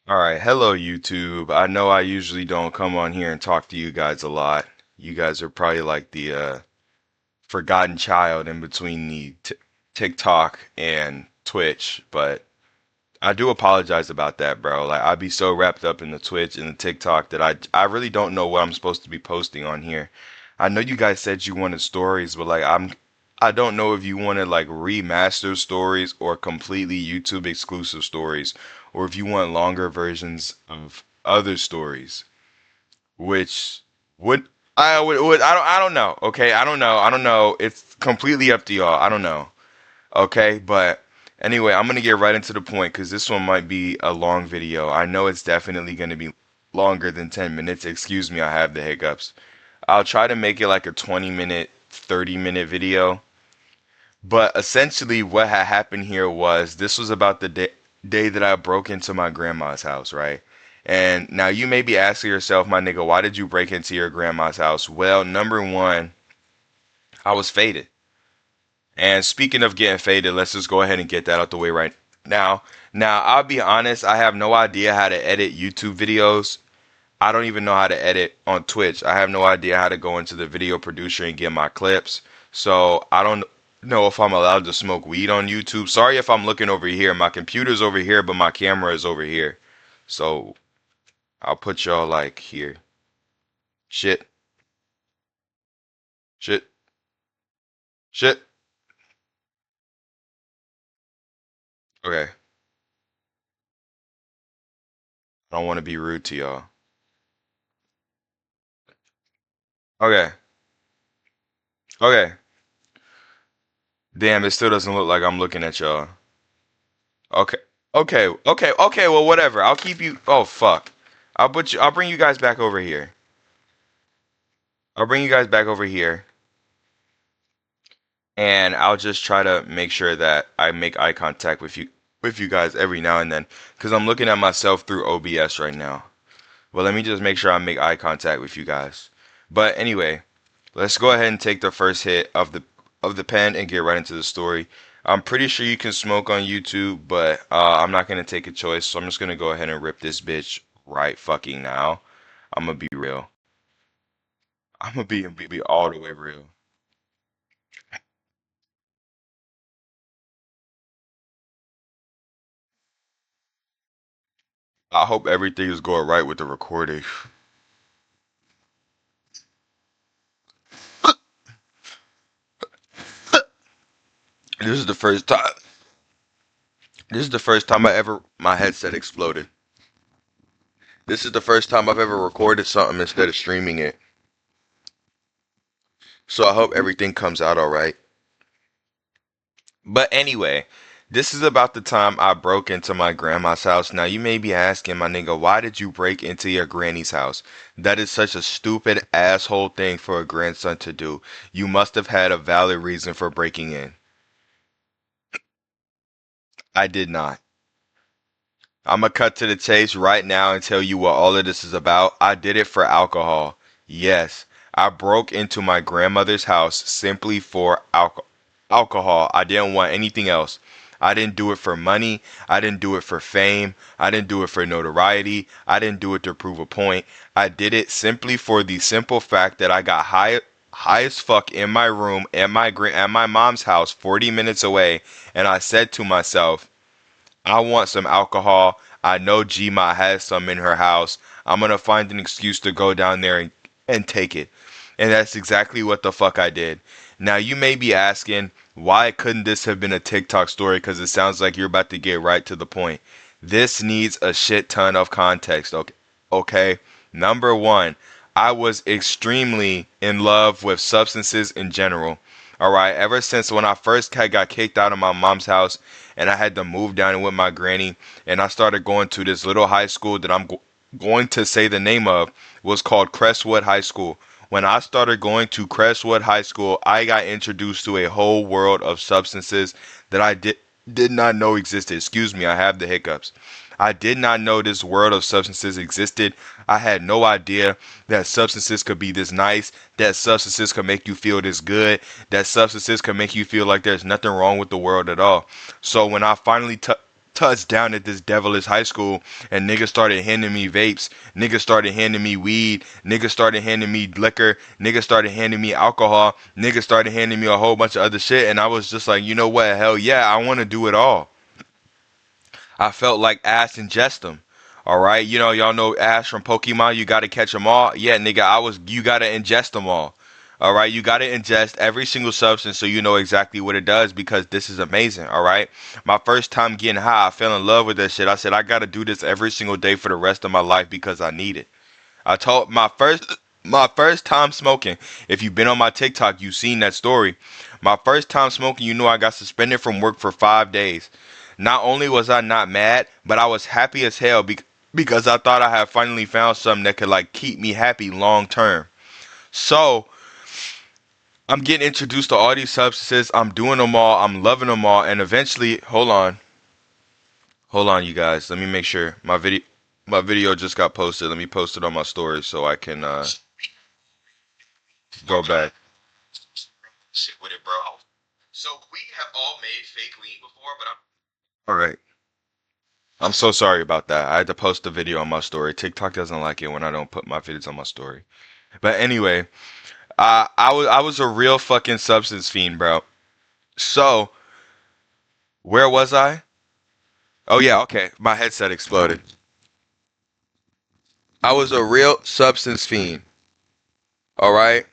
All right, hello YouTube. I know I usually don't come on here and talk to you guys a lot. You guys are probably like the forgotten child in between the t TikTok and Twitch, but I do apologize about that, bro. Like I'd be so wrapped up in the Twitch and the TikTok that I really don't know what I'm supposed to be posting on here. I know you guys said you wanted stories, but I don't know if you wanted like remastered stories or completely YouTube exclusive stories, or if you want longer versions of other stories, which would I don't know. Okay, I don't know. It's completely up to y'all. I don't know. Okay, but anyway, I'm gonna get right into the point because this one might be a long video. I know it's definitely gonna be longer than 10 minutes. Excuse me, I have the hiccups. I'll try to make it like a 20-minute, 30-minute video. But essentially, what had happened here was this was about the day that I broke into my grandma's house, right? And now you may be asking yourself, my nigga, why did you break into your grandma's house? Well, number one, I was faded. And speaking of getting faded, let's just go ahead and get that out the way right now. Now, I'll be honest, I have no idea how to edit YouTube videos. I don't even know how to edit on Twitch. I have no idea how to go into the video producer and get my clips. So I don't know if I'm allowed to smoke weed on YouTube. Sorry if I'm looking over here. My computer's over here, but my camera is over here. So I'll put y'all like here. Shit, shit, shit. Okay. I don't want to be rude to y'all. Okay. Okay. Damn, it still doesn't look like I'm looking at y'all. Okay. Okay. Well, whatever. I'll keep you. Oh, fuck. I'll bring you guys back over here. I'll bring you guys back over here, and I'll just try to make sure that I make eye contact with you guys every now and then, because I'm looking at myself through OBS right now. Well, let me just make sure I make eye contact with you guys. But anyway, let's go ahead and take the first hit of the pen and get right into the story. I'm pretty sure you can smoke on YouTube, but I'm not gonna take a choice, so I'm just gonna go ahead and rip this bitch right fucking now. I'm gonna be real. I'm gonna be all the way real. I hope everything is going right with the recording. This is the first time. This is the first time my headset exploded. This is the first time I've ever recorded something instead of streaming it. So I hope everything comes out all right. But anyway, this is about the time I broke into my grandma's house. Now you may be asking, my nigga, why did you break into your granny's house? That is such a stupid asshole thing for a grandson to do. You must have had a valid reason for breaking in. I did not. I'm gonna cut to the chase right now and tell you what all of this is about. I did it for alcohol. Yes, I broke into my grandmother's house simply for alcohol. I didn't want anything else. I didn't do it for money. I didn't do it for fame. I didn't do it for notoriety. I didn't do it to prove a point. I did it simply for the simple fact that I got high as fuck in my room at my mom's house 40 minutes away, and I said to myself, I want some alcohol. I know Gma has some in her house. I'm gonna find an excuse to go down there and take it. And that's exactly what the fuck I did. Now you may be asking, why couldn't this have been a TikTok story? Because it sounds like you're about to get right to the point. This needs a shit ton of context. Okay. Okay. Number one, I was extremely in love with substances in general. All right, ever since when I first got kicked out of my mom's house and I had to move down with my granny, and I started going to this little high school that I'm going to say the name of, was called Crestwood High School. When I started going to Crestwood High School, I got introduced to a whole world of substances that I did not know existed. Excuse me, I have the hiccups. I did not know this world of substances existed. I had no idea that substances could be this nice, that substances could make you feel this good, that substances could make you feel like there's nothing wrong with the world at all. So when I finally touched down at this devilish high school, and niggas started handing me vapes, niggas started handing me weed, niggas started handing me liquor, niggas started handing me alcohol, niggas started handing me a whole bunch of other shit, and I was just like, you know what, hell yeah, I want to do it all. I felt like Ash and Jestem. All right, y'all know Ash from Pokemon. You gotta catch them all. Yeah, nigga, you gotta ingest them all. All right, you gotta ingest every single substance so you know exactly what it does because this is amazing. All right, my first time getting high, I fell in love with that shit. I said I gotta do this every single day for the rest of my life because I need it. I told my first time smoking. If you've been on my TikTok, you've seen that story. My first time smoking, I got suspended from work for 5 days. Not only was I not mad, but I was happy as hell because I thought I had finally found something that could like keep me happy long term. So I'm getting introduced to all these substances. I'm doing them all. I'm loving them all. And eventually, hold on, you guys. Let me make sure my video just got posted. Let me post it on my story so I can go back. Shit with it, bro. So we have all made fake weed before, but all right. I'm so sorry about that. I had to post the video on my story. TikTok doesn't like it when I don't put my videos on my story. But anyway, I was a real fucking substance fiend, bro. So where was I? Oh yeah, okay. My headset exploded. I was a real substance fiend. All right.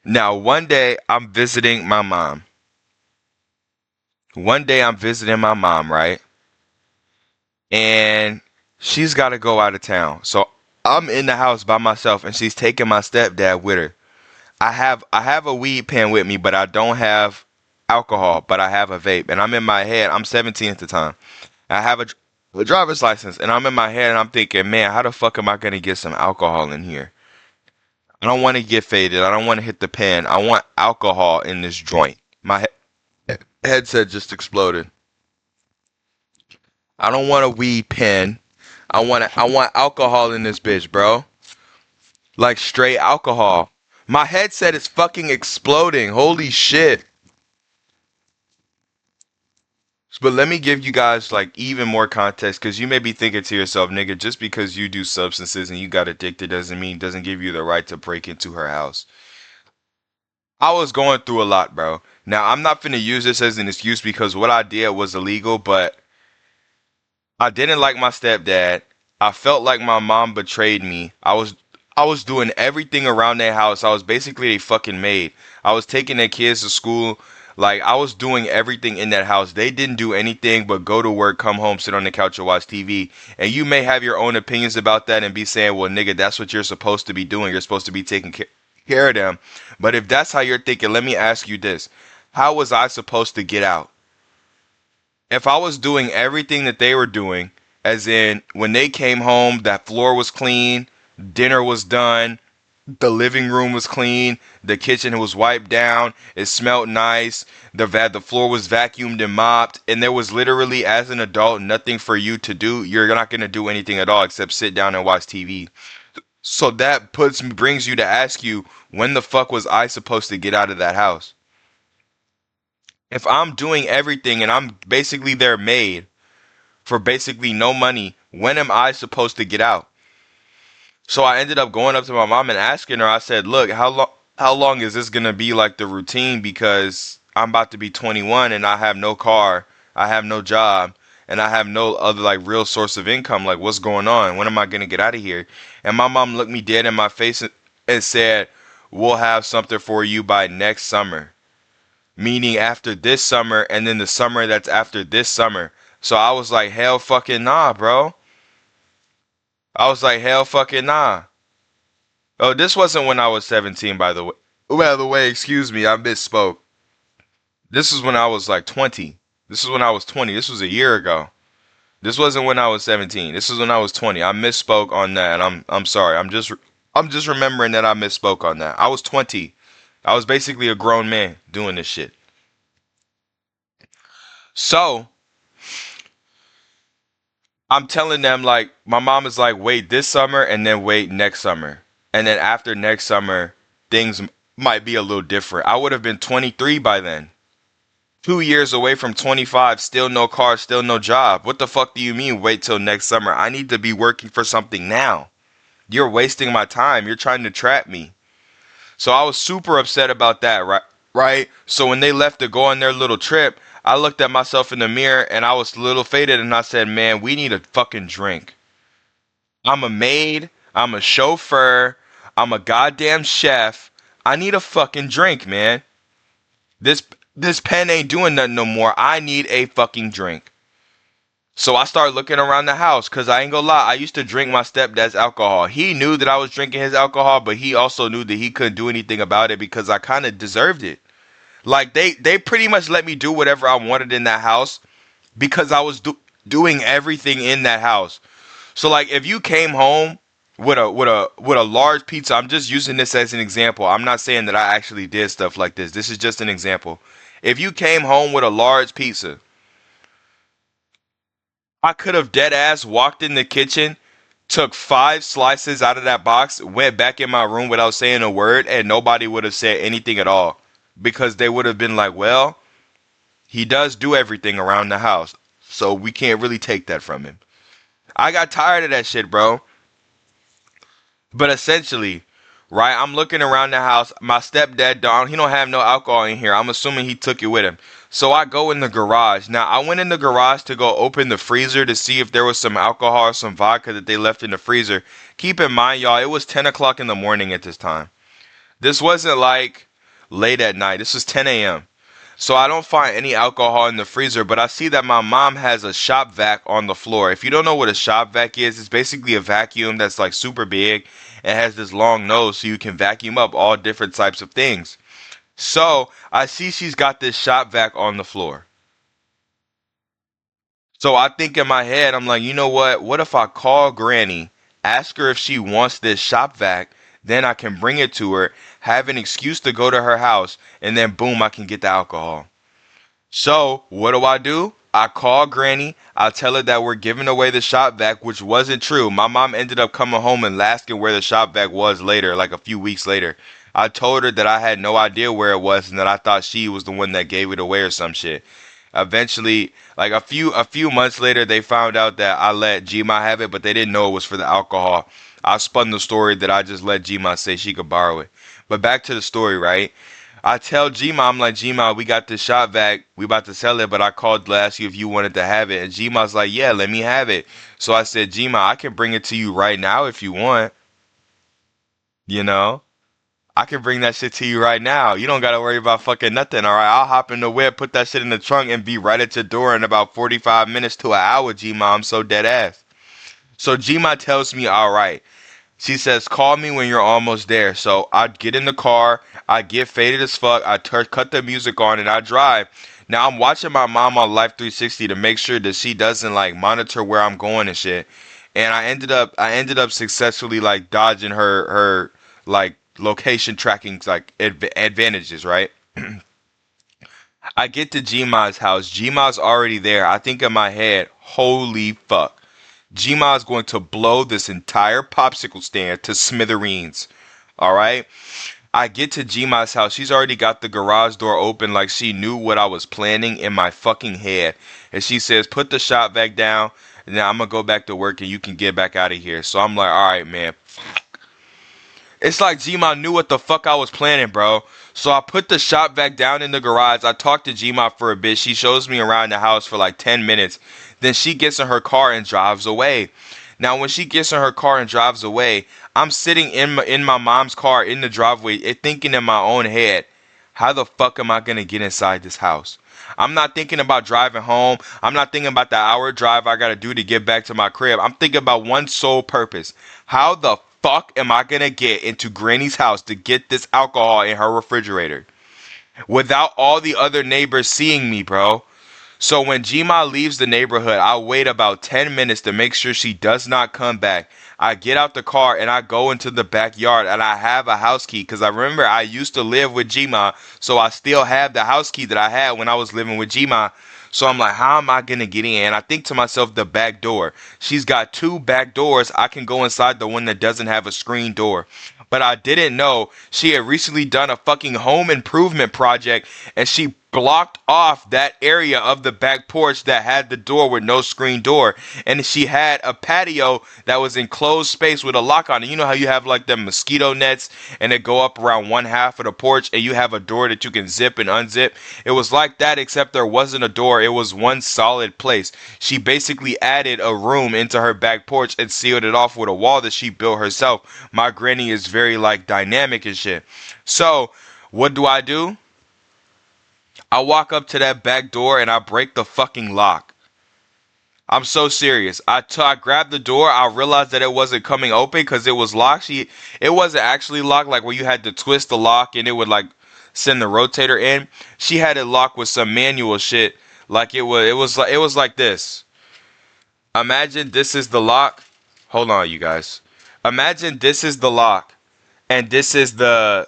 Now one day I'm visiting my mom. One day I'm visiting my mom, right? And she's got to go out of town. So I'm in the house by myself, and she's taking my stepdad with her. I have a weed pen with me, but I don't have alcohol, but I have a vape. And I'm in my head, I'm 17 at the time. I have a driver's license, and I'm in my head, and I'm thinking, man, how the fuck am I gonna get some alcohol in here? I don't want to get faded. I don't want to hit the pen. I want alcohol in this joint. My headset just exploded. I don't want a weed pen. I want alcohol in this bitch, bro. Like straight alcohol. My headset is fucking exploding. Holy shit. But let me give you guys like even more context because you may be thinking to yourself, nigga, just because you do substances and you got addicted doesn't give you the right to break into her house. I was going through a lot, bro. Now I'm not finna use this as an excuse because what I did was illegal, but I didn't like my stepdad. I felt like my mom betrayed me. I was doing everything around their house. I was basically a fucking maid. I was taking their kids to school. Like I was doing everything in that house. They didn't do anything but go to work, come home, sit on the couch and watch TV. And you may have your own opinions about that and be saying, "Well, nigga, that's what you're supposed to be doing. You're supposed to be taking care of them." But if that's how you're thinking, let me ask you this. How was I supposed to get out? If I was doing everything that they were doing, as in when they came home, that floor was clean, dinner was done, the living room was clean, the kitchen was wiped down, it smelled nice, the floor was vacuumed and mopped, and there was literally, as an adult, nothing for you to do. You're not gonna do anything at all except sit down and watch TV. So that brings you to ask you, when the fuck was I supposed to get out of that house? If I'm doing everything and I'm basically their maid for basically no money, when am I supposed to get out? So I ended up going up to my mom and asking her. I said, "Look, how long is this gonna be like the routine? Because I'm about to be 21 and I have no car, I have no job, and I have no other like real source of income. Like, what's going on? When am I gonna get out of here?" And my mom looked me dead in my face and said, "We'll have something for you by next summer." Meaning after this summer and then the summer that's after this summer. So I was like, hell fucking nah, bro. I was like, hell fucking nah. Oh, this wasn't when I was 17, by the way. By the way, excuse me, I misspoke. This was when I was like 20. This is when I was 20. This was a year ago. This wasn't when I was 17. This is when I was 20. I misspoke on that. I'm sorry. I'm just remembering that I misspoke on that. I was 20. I was basically a grown man doing this shit. So I'm telling them like my mom is like, wait this summer and then wait next summer. And then after next summer, things might be a little different. I would have been 23 by then. 2 years away from 25, still no car, still no job. What the fuck do you mean wait till next summer? I need to be working for something now. You're wasting my time. You're trying to trap me. So I was super upset about that, right? Right? So when they left to go on their little trip, I looked at myself in the mirror and I was a little faded and I said, "Man, we need a fucking drink. I'm a maid, I'm a chauffeur, I'm a goddamn chef. I need a fucking drink, man. This this pen ain't doing nothing no more. I need a fucking drink." So I started looking around the house because I ain't gonna lie, I used to drink my stepdad's alcohol. He knew that I was drinking his alcohol, but he also knew that he couldn't do anything about it because I kind of deserved it. Like they pretty much let me do whatever I wanted in that house because I was doing everything in that house. So like if you came home with a large pizza, I'm just using this as an example. I'm not saying that I actually did stuff like this. This is just an example. If you came home with a large pizza, I could have dead ass walked in the kitchen, took 5 slices out of that box, went back in my room without saying a word, and nobody would have said anything at all. Because they would have been like, well, he does do everything around the house. So we can't really take that from him. I got tired of that shit, bro. But essentially, right, I'm looking around the house. My stepdad, Don, he don't have no alcohol in here. I'm assuming he took it with him. So I go in the garage. Now, I went in the garage to go open the freezer to see if there was some alcohol or some vodka that they left in the freezer. Keep in mind, y'all, it was 10 o'clock in the morning at this time. This wasn't like late at night. This was 10 a.m. So I don't find any alcohol in the freezer, but I see that my mom has a shop vac on the floor. If you don't know what a shop vac is, it's basically a vacuum that's like super big and has this long nose so you can vacuum up all different types of things. So I see she's got this shop vac on the floor. So I think in my head, I'm like, you know what? What if I call Granny, ask her if she wants this shop vac, then I can bring it to her, have an excuse to go to her house, and then boom, I can get the alcohol. So what do? I call Granny. I tell her that we're giving away the shop vac, which wasn't true. My mom ended up coming home and asking where the shop vac was later, like a few weeks later. I told her that I had no idea where it was and that I thought she was the one that gave it away or some shit. Eventually, like a few months later, they found out that I let Gma have it, but they didn't know it was for the alcohol. I spun the story that I just let Gma say she could borrow it. But back to the story, right? I tell Gma, I'm like, Gma, we got this shop vac, we about to sell it, but I called to ask you if you wanted to have it. And Gma's like, yeah, let me have it. So I said, Gma, I can bring it to you right now if you want, you know? I can bring that shit to you right now. You don't gotta worry about fucking nothing, alright? I'll hop in the whip, put that shit in the trunk, and be right at your door in about 45 minutes to an hour, Gma. I'm so dead ass. So Gma tells me, alright. She says, call me when you're almost there. So I get in the car, I get faded as fuck, cut the music on, and I drive. Now I'm watching my mom on Life 360 to make sure that she doesn't like monitor where I'm going and shit. And I ended up successfully like dodging her like location tracking like advantages, right? I get to Gma's house. Gma's already there. I think in my head, holy fuck. Gma is going to blow this entire popsicle stand to smithereens. All right. I get to Gma's house. She's already got the garage door open like she knew what I was planning in my fucking head. And she says, put the shop back down. And now I'm going to go back to work and you can get back out of here. So I'm like, all right, man. It's like Gma knew what the fuck I was planning, bro. So I put the shop vac down in the garage. I talked to Gma for a bit. She shows me around the house for like 10 minutes. Then she gets in her car and drives away. Now, when she gets in her car and drives away, I'm sitting in my mom's car in the driveway, thinking in my own head, how the fuck am I gonna get inside this house? I'm not thinking about driving home. I'm not thinking about the hour drive I gotta do to get back to my crib. I'm thinking about one sole purpose. How the fuck am I gonna get into Granny's house to get this alcohol in her refrigerator without all the other neighbors seeing me, bro? So when Gma leaves the neighborhood, I wait about 10 minutes to make sure she does not come back. I get out the car and I go into the backyard and I have a house key because I remember I used to live with Gma, so I still have the house key that I had when I was living with Gma. So I'm like, how am I gonna get in? I think to myself, the back door. She's got two back doors. I can go inside the one that doesn't have a screen door. But I didn't know she had recently done a fucking home improvement project and she blocked off that area of the back porch that had the door with no screen door, and she had a patio that was enclosed space with a lock on it. You know how you have like the mosquito nets and they go up around one half of the porch and you have a door that you can zip and unzip? It was like that, except there wasn't a door. It was one solid place. She basically added a room into her back porch and sealed it off with a wall that she built herself. My granny is very like dynamic and shit. So what do? I walk up to that back door and I break the fucking lock. I'm so serious. I grabbed the door. I realized that it wasn't coming open because it was locked. It wasn't actually locked, like where you had to twist the lock and it would like send the rotator in. She had it locked with some manual shit. Like it was like this. Imagine this is the lock. Hold on, you guys. Imagine this is the lock and this is the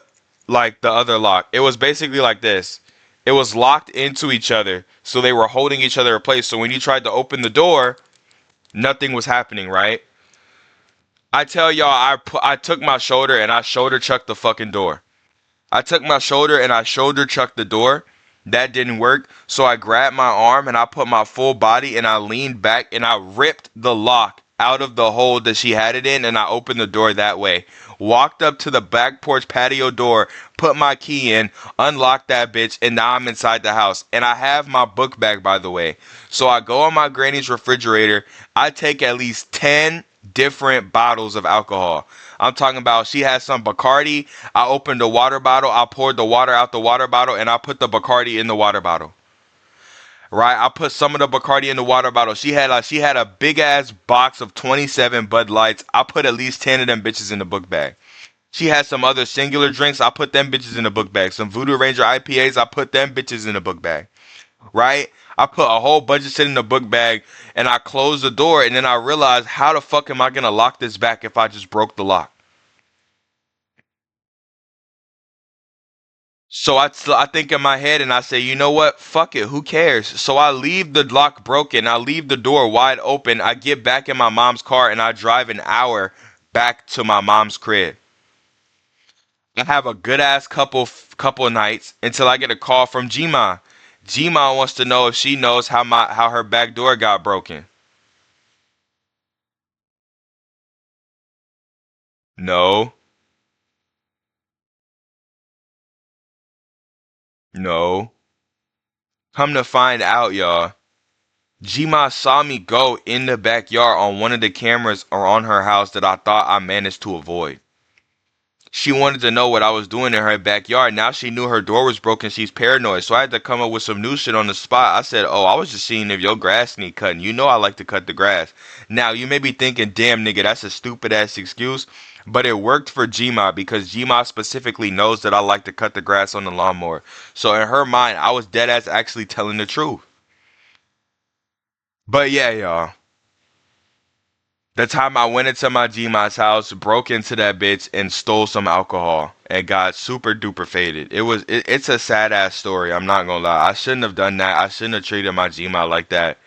other lock. It was basically like this. It was locked into each other, so they were holding each other in place. So when you tried to open the door, nothing was happening, right? I tell y'all, I took my shoulder and I shoulder chucked the fucking door. I took my shoulder and I shoulder chucked the door. That didn't work. So I grabbed my arm and I put my full body and I leaned back and I ripped the lock out of the hole that she had it in and I opened the door that way. Walked up to the back porch patio door, put my key in, unlocked that bitch, and now I'm inside the house. And I have my book bag, by the way. So I go on my granny's refrigerator. I take at least 10 different bottles of alcohol. I'm talking about she has some Bacardi. I opened the water bottle. I poured the water out the water bottle and I put the Bacardi in the water bottle. Right? I put some of the Bacardi in the water bottle. She had a big ass box of 27 Bud Lights. I put at least 10 of them bitches in the book bag. She had some other singular drinks. I put them bitches in the book bag. Some Voodoo Ranger IPAs. I put them bitches in the book bag. Right? I put a whole bunch of shit in the book bag and I closed the door and then I realized, how the fuck am I gonna lock this back if I just broke the lock? So I think in my head and I say, you know what? Fuck it. Who cares? So I leave the lock broken. I leave the door wide open. I get back in my mom's car and I drive an hour back to my mom's crib. I have a good ass couple of nights until I get a call from Gma. Gma wants to know if she knows how her back door got broken. No, no. Come to find out, y'all. Gma saw me go in the backyard on one of the cameras or on her house that I thought I managed to avoid. She wanted to know what I was doing in her backyard. Now she knew her door was broken. She's paranoid. So I had to come up with some new shit on the spot. I said, "Oh, I was just seeing if your grass need cutting. You know I like to cut the grass." Now you may be thinking, "Damn nigga, that's a stupid ass excuse." But it worked for Gma because Gma specifically knows that I like to cut the grass on the lawnmower. So in her mind, I was dead ass actually telling the truth. But yeah, y'all. The time I went into my Gma's house, broke into that bitch, and stole some alcohol and got super duper faded. It's a sad ass story. I'm not gonna lie. I shouldn't have done that. I shouldn't have treated my Gma like that.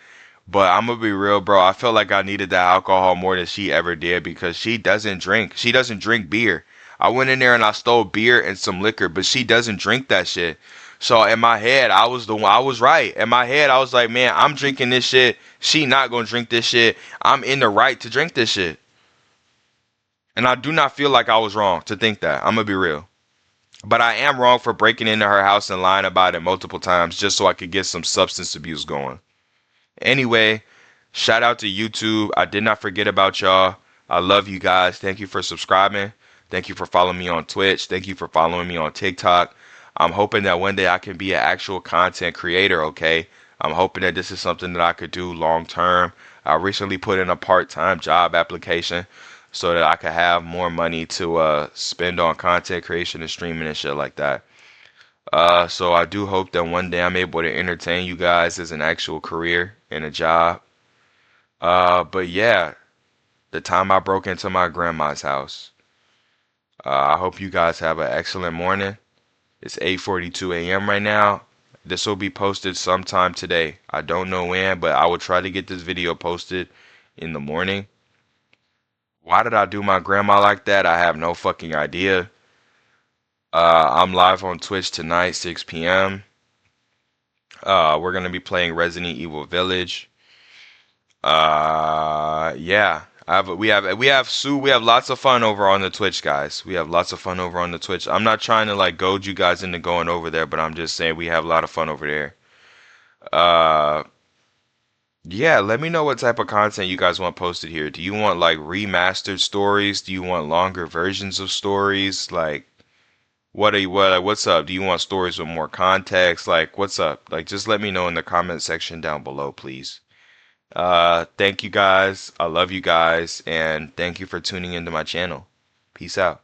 But I'm gonna be real, bro. I felt like I needed that alcohol more than she ever did because she doesn't drink. She doesn't drink beer. I went in there and I stole beer and some liquor, but she doesn't drink that shit. So in my head, I was the one. I was right. In my head, I was like, man, I'm drinking this shit. She not gonna drink this shit. I'm in the right to drink this shit. And I do not feel like I was wrong to think that. I'm gonna be real. But I am wrong for breaking into her house and lying about it multiple times just so I could get some substance abuse going. Anyway, shout out to YouTube. I did not forget about y'all. I love you guys. Thank you for subscribing. Thank you for following me on Twitch. Thank you for following me on TikTok. I'm hoping that one day I can be an actual content creator, okay? I'm hoping that this is something that I could do long term. I recently put in a part-time job application so that I could have more money to spend on content creation and streaming and shit like that. So I do hope that one day I'm able to entertain you guys as an actual career and a job. But yeah, the time I broke into my grandma's house. I hope you guys have an excellent morning. It's 8:42 a.m. right now. This will be posted sometime today. I don't know when, but I will try to get this video posted in the morning. Why did I do my grandma like that? I have no fucking idea. I'm live on Twitch tonight, 6 p.m. We're gonna be playing Resident Evil Village. Yeah. We have lots of fun over on the Twitch, guys. We have lots of fun over on the Twitch. I'm not trying to like goad you guys into going over there, but I'm just saying we have a lot of fun over there. Uh, yeah, let me know what type of content you guys want posted here. Do you want like remastered stories? Do you want longer versions of stories? Like, what's up? Do you want stories with more context? Like, what's up? Like, just let me know in the comment section down below, please. Thank you guys. I love you guys, and thank you for tuning into my channel. Peace out.